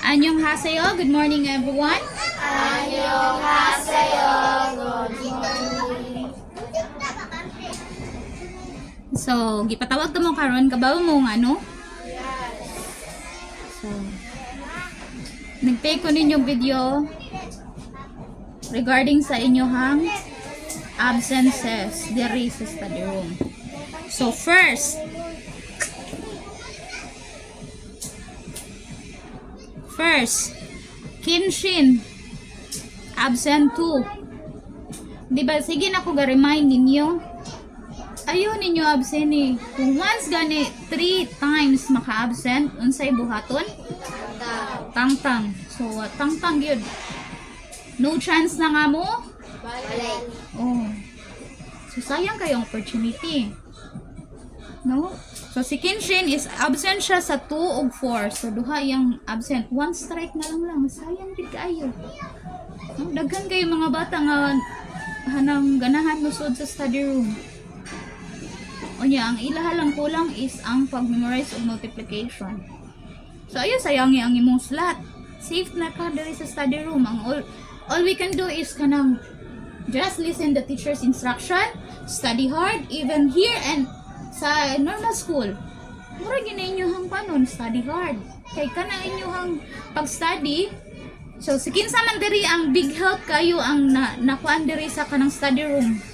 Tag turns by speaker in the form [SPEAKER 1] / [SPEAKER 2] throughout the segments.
[SPEAKER 1] Annyeonghaseyo. Good morning, everyone.
[SPEAKER 2] Annyeonghaseyo. Good morning.
[SPEAKER 1] So, gipatawag ka mo karon kabaw mo ano? So, nag-take ko ninyong video regarding sa inyong absences diri sa study room. So, first, Kinshin, absent 2. Diba, sige na ko ga-remind ninyo. Ayun ninyo absent eh. Kung once gani 3 times maka-absent, unsay buhaton? Tangtang. So, tangtang yun. No chance na nga mo?
[SPEAKER 2] Balik.
[SPEAKER 1] Oh. So, sayang kayong opportunity. No? So, si Kinshin is absent siya sa 2 ug 4. So, duha yung absent. 1 strike na lang. Sayang din kayo. No? Daghan kayo mga bata nga hanang ganahan musod sa study room. O niya, ang ilahalang kulang is ang pag-memorize of multiplication. So, ayun, sayangi ang imong slot. Safe na ka diri sa study room. All we can do is kanang just listen the teacher's instruction, study hard, even here and sa normal school. Mura ginainyohang panon, study hard. Kay ka na inyohang pag-study. So, si kinsa man diri ang big help kayo ang nakuan diri sa kanang study room.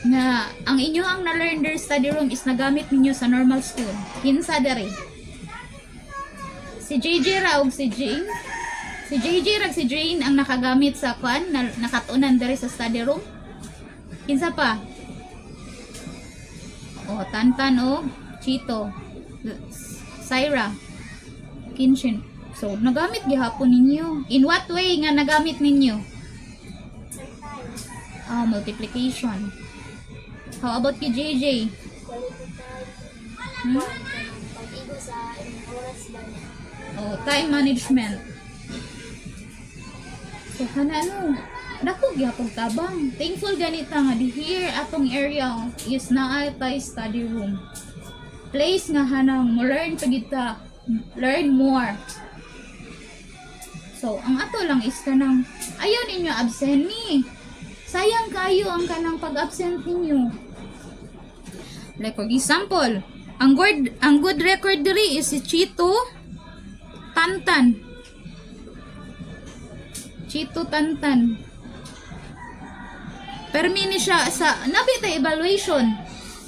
[SPEAKER 1] Na ang inyohang na-learn diri study room is nagamit ninyo sa normal school. Kinsa diri? Si JJ ra og si Jane. Si JJ ra si Jane ang nakagamit sa kuan na nakatunan diri sa study room. Kinsa pa? O, Tantan o Chito, Syra, Kinshin. So, nagamit gihapon ninyo. In what way nga nagamit ninyo? Multiplication. How about you, JJ?
[SPEAKER 2] Pag-igo sa oras lang.
[SPEAKER 1] Time management. So, ano? Dako gyapon tabang. Thankful ganita nga di here atong area is naa tay study room. Place nga hanang mo learn pagita, learn more. So, ang ato lang is kanang ayaw ninyo absent ni. Sayang kayo ang kanang pag-absent ninyo. Like for example, ang good record diri is si Chito Tantan. Chito Tantan. Permini siya sa nabita evaluation.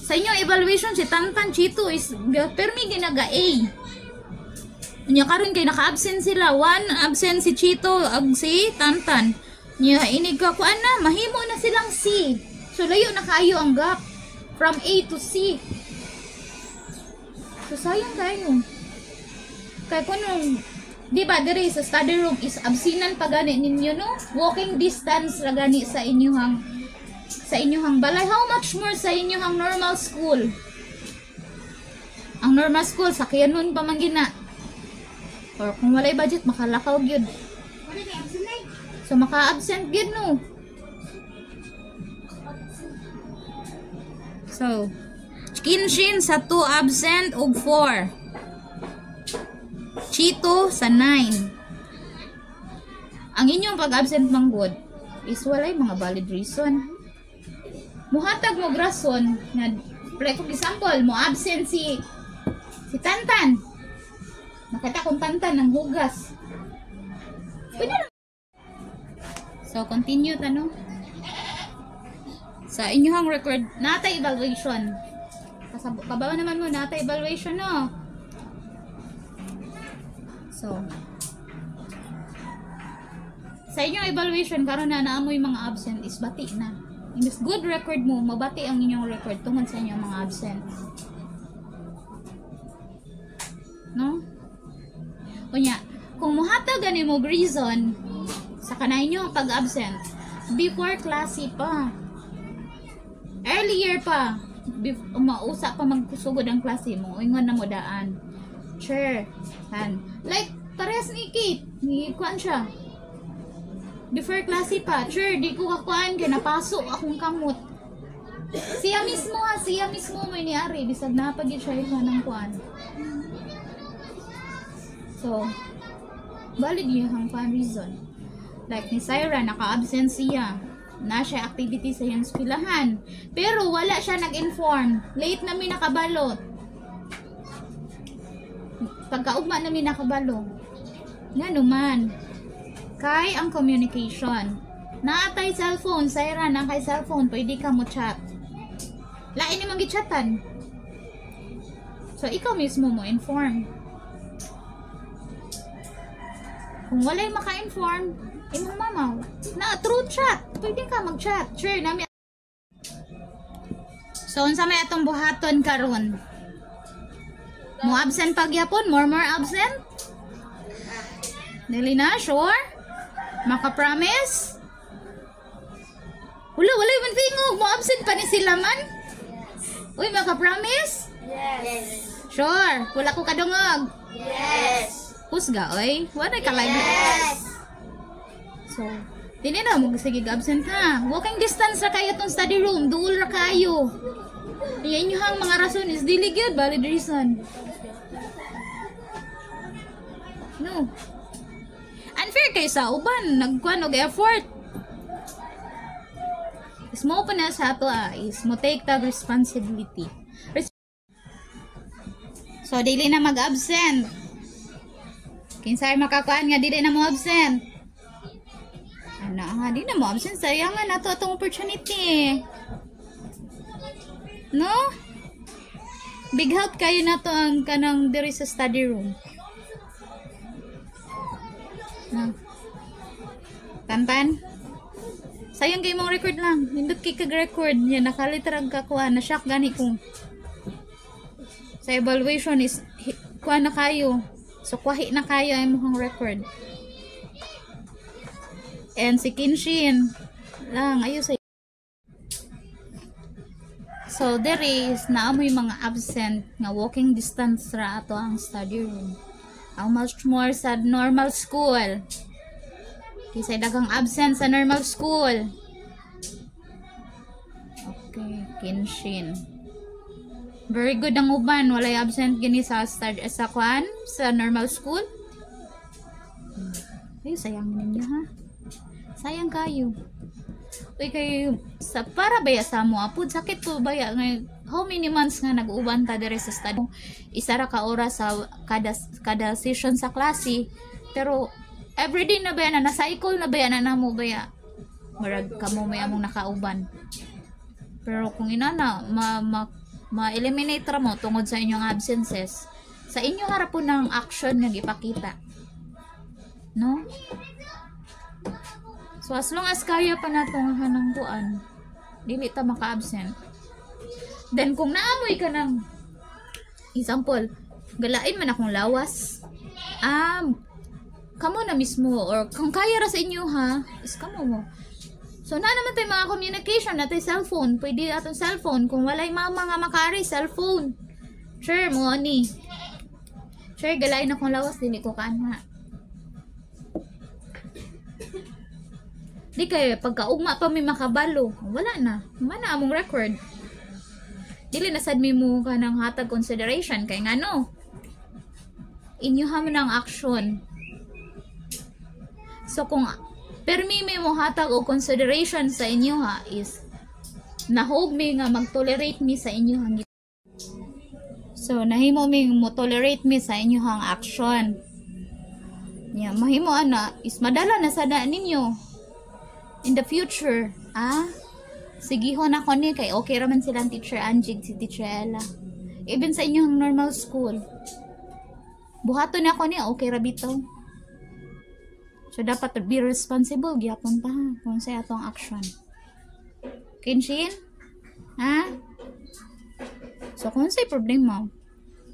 [SPEAKER 1] Sa inyong evaluation si Tantan Chito is permi ginaga A. Nya karon kay naka-absent sila. 1 absent si Chito ag si Tantan. Nya inig ka kuan na mahimo na silang C. So layo na kayo ang gap from A to C. So sayang kayo. Kay kunong di ba diri sa study room is absinan pa gani ninyo no? Walking distance ra gani sa inyong balay. How much more sa inyong normal school? Ang normal school sakyanon pa man gina. Or kung walay budget makalakaw gyud. So maka-absent gyud no. So Kinshin sa 2 absent ug 4. Chito sa 9. Ang inyong pag-absent manggod is walay mga valid reason. Muhatag mo rason nga like for example, mo absent si Tantan. Nakita kong Tantan ng hugas. Pwede lang. So continue tanong. Sa inyong record nata evaluation. Kabawa naman mo nata evaluation no. So sa inyong evaluation karon na naamoy mga absent is bati na. Imbes good record mo, mabati ang inyong record tungod sa inyong mga absent. No? Kunya, kung muhatag gani mo reason sa kanay nyo pag-absent, before klase pa, earlier pa, mausa pa magkusugod ang klase mo, ingon na mo daan. Sure. Like, parehas ni Kate, ni Kwan siya. Before klase pa, sure, di ko kakuan kaya napasok akong kamot. Siya mismo mo iniari, bisag napagid siya yung ng kuan. So, Valid yung reason. Like ni Syra, naka-absent siya. Na siya activity sa iyang eskwelahan. Pero wala siya nag-inform. Late namin nakabalot. Pagkaugma namin nakabalo. Nga naman. Kay ang communication. Naatay cellphone, Syra, na kay cellphone, pwede ka mo chat. Lain ni mag-chatan. So, ikaw mismo mo inform. Kung walay maka-inform, imong mamaw, na through chat, pwede ka mag-chat. Sure, nami. So, unsa may atong buhaton karon? Mo absent pagyapon, more absent? Dili na, sure? Maka-promise? Wala man tingog, mo absent pa ni sila man? Uy, maka-promise?
[SPEAKER 2] Yes.
[SPEAKER 1] Sure, wala ko kadungog.
[SPEAKER 2] Yes.
[SPEAKER 1] Husga, oy. Wala ka like.
[SPEAKER 2] Yes.
[SPEAKER 1] So, dili na mo sige absent ha. Walking distance ra kayo tong study room, duol ra kayo. Iyan yung hang mga rason is dili gyud valid reason. No. Unfair kay sa uban, nagkuan og effort. Is mo pa na sa ato is mo take the responsibility. So, dili na mag-absent. Kinsay makakuan nga dili na mo absent. Ano nga, di na mo absent. Sayangan na to itong opportunity. No? Big help kayo na to ang kanang diri sa study room. No? Tantan? Sayang kayo mong record lang. Nindot kay kag-record. Yan, nakalitarag kakuha. Na-shock gani kung sa evaluation is kuha na kayo. So, kwahi na kayo ay mukhang record. And si Kinshin lang, ayos ay. So, there is naamoy mga absent nga walking distance ra ato ang study room. Ang much more sa normal school. Kisay dagang absent sa normal school. Okay, Kinshin. Very good ang uban, walay absent gini sa kwan sa normal school. Ay, sayang ninyo ha. Sayang kayo. Uy, kayo sa para baya sa mo apod sakit po baya ngay how many months nga nag-uban ta diri sa study. Isa ra ka oras sa kada session sa klase. Pero everyday na baya na cycle na baya na namo baya. Murag kamo may among nakauban. Pero kung inana ma-eliminate ra mo tungod sa inyong absences, sa inyo harapon ng action nga gipakita. No? So as long as kaya pa natong hanang kuan, dili ta maka-absent. Then kung naamoy ka ng example, galain man akong lawas. Kamo na mismo or kung kaya ra sa inyo ha, is kamo mo. So, na naman tayo mga communication na tayo cellphone. Pwede atong cellphone. Kung walay mama nga makari, cellphone. Sure, mo ni. Sure, galain akong lawas. Dili ko kaana. Di kayo, pagkaugma pa may makabalo. Wala na. Mana among record. Dili nasad mi mo ka ng hatag consideration. Kaya nga no. Inyo hamon ang action. So, kung permi may mo hatag o consideration sa inyo ha is nahog mi nga mag-tolerate mi sa inyo hang. So nahimo mi mo tolerate mi sa inyo hang action. Yeah, mahimo ana is madala na sada ninyo in the future. Sigihon ako ni kay okay ra man silang teacher Anjig si teacher Ella. Even sa inyong normal school. Buhaton ako ni okay ra bitaw. So, dapat be responsible. Gyapon ta ha. Kung sa atong action. Kinshin? Ha? So, kung sa'y problema,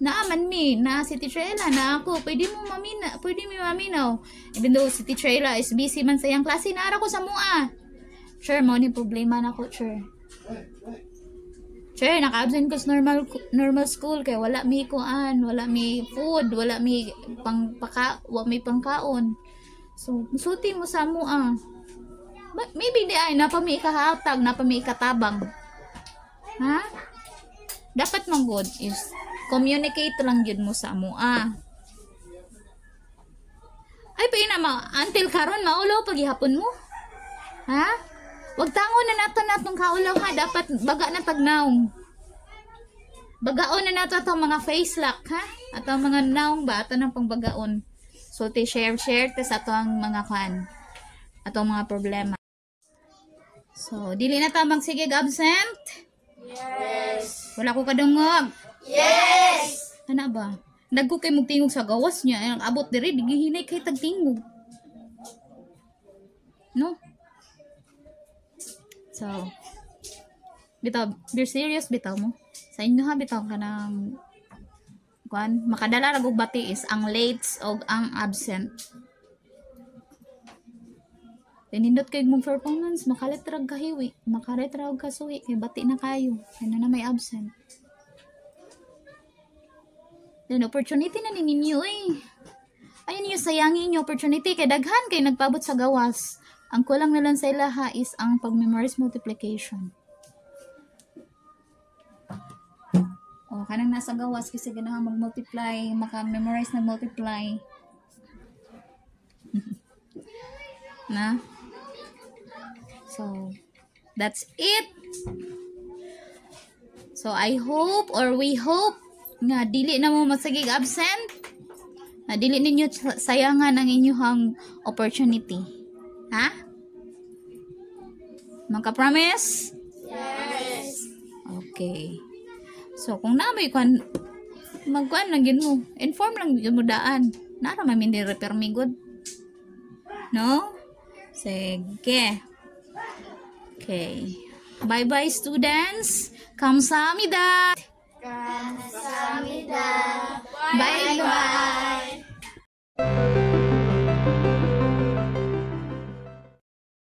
[SPEAKER 1] naaman mi, na si Teacher Ella, na ako, pwede mo maminaw. Even though si Teacher Ella is busy man sa iyang klase, naara ko sa mua. Sure, mo ni problema na ko, sure. Sure, naka-absent ko sa normal school, kaya wala mi kuan, wala mi food, wala mi pangkaon. So, musuti mo sa mua. Maybe di ay, napami ikahatag, napami ikatabang. Ha? Dapat mong good is, communicate lang yun mo sa mua. Ay, until karon maulo paghihapon mo. Ha? Wag tango na nato natong kaulaw ha. Dapat baga na tagnaong. Bagaon na nato itong mga face lock ha. Atong mga naong ba? Ato ng pangbagaon. So, share tes ato ang mga kan. Atong mga problema. So, dili na ta magsigig absent?
[SPEAKER 2] Yes.
[SPEAKER 1] Wala ko kadungog.
[SPEAKER 2] Yes.
[SPEAKER 1] Ano ba? Nagko kay mugtingog sa gawas niya. Ang abot diri, digihinay kay tagtingog. No? So, bitaw, be serious bitaw mo. Sa inyo ha, bitaw ka ng kuan, makadala ragog bati is ang late o ang absent. Tinindot kay mong performance, makalit rag kahiwi, makalit rag kasuwi, kay bati na kayo. Ano na may absent. Then opportunity na ninyo eh. Ayun yung sayangin yung opportunity kay daghan kay nagpabot sa gawas. Ang kulang na lang sa ilaha is ang pag-memorize multiplication. O, kanang nasa gawas kasi ganahan mag-multiply, maka-memorize na multiply. Na? So, that's it. So, I hope or we hope nga dili na mo masagig absent. Na dili ninyo sayangan ang inyong opportunity. Ha? Magka-promise?
[SPEAKER 2] Yes.
[SPEAKER 1] Okay. So, kung namay kung magkuhan lang yun mo, inform lang yun mo daan. Nara mamin di repair me good. No? Sige. Okay. Bye-bye, students. Kamsahamnida.
[SPEAKER 2] Kamsahamnida.
[SPEAKER 1] Bye-bye.